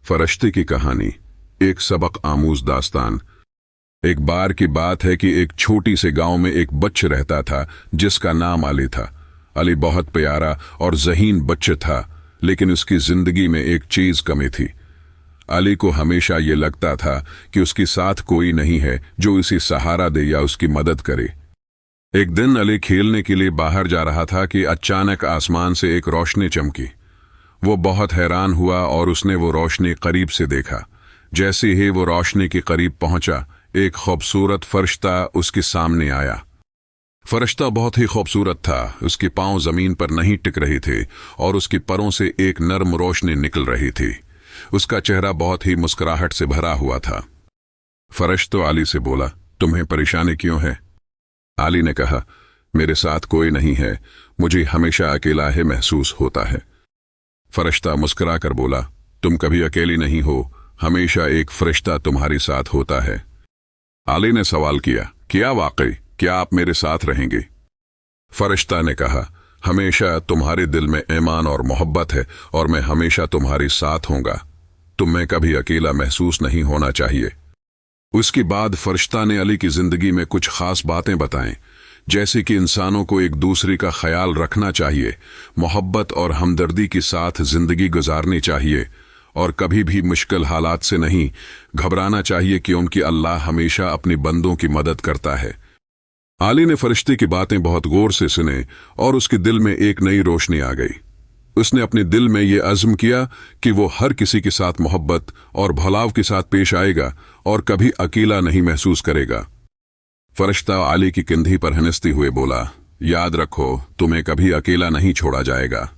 फरिश्ते की कहानी। एक सबक आमूज दास्तान। एक बार की बात है कि एक छोटी से गांव में एक बच्चा रहता था जिसका नाम अली था। अली बहुत प्यारा और ज़हीन बच्चा था, लेकिन उसकी जिंदगी में एक चीज कमी थी। अली को हमेशा ये लगता था कि उसके साथ कोई नहीं है जो उसे सहारा दे या उसकी मदद करे। एक दिन अली खेलने के लिए बाहर जा रहा था कि अचानक आसमान से एक रोशनी चमकी। वो बहुत हैरान हुआ और उसने वो रोशनी करीब से देखा। जैसे ही वो रोशनी के करीब पहुंचा, एक खूबसूरत फरिश्ता उसके सामने आया। फरिश्ता बहुत ही खूबसूरत था। उसके पांव जमीन पर नहीं टिक रहे थे और उसके परों से एक नर्म रोशनी निकल रही थी। उसका चेहरा बहुत ही मुस्कुराहट से भरा हुआ था। फरिश्ता अली से बोला, तुम्हें परेशानी क्यों है? अली ने कहा, मेरे साथ कोई नहीं है, मुझे हमेशा अकेला ही महसूस होता है। फरिश्ता मुस्कुरा कर बोला, तुम कभी अकेली नहीं हो, हमेशा एक फरिश्ता तुम्हारे साथ होता है। अली ने सवाल किया, क्या वाकई, क्या आप मेरे साथ रहेंगे? फरिश्ता ने कहा, हमेशा तुम्हारे दिल में ईमान और मोहब्बत है और मैं हमेशा तुम्हारे साथ होऊंगा। तुम्हें कभी अकेला महसूस नहीं होना चाहिए। उसके बाद फरिश्ता ने अली की जिंदगी में कुछ खास बातें बताएं, जैसे कि इंसानों को एक दूसरे का ख्याल रखना चाहिए, मोहब्बत और हमदर्दी के साथ जिंदगी गुजारनी चाहिए और कभी भी मुश्किल हालात से नहीं घबराना चाहिए क्योंकि अल्लाह हमेशा अपने बंदों की मदद करता है। अली ने फरिश्ते की बातें बहुत गौर से सुने और उसके दिल में एक नई रोशनी आ गई। उसने अपने दिल में ये अज़्म किया कि वो हर किसी के साथ मोहब्बत और भलाव के साथ पेश आएगा और कभी अकेला नहीं महसूस करेगा। फरिश्ता अली की कंधी पर हंसते हुए बोला, याद रखो, तुम्हें कभी अकेला नहीं छोड़ा जाएगा।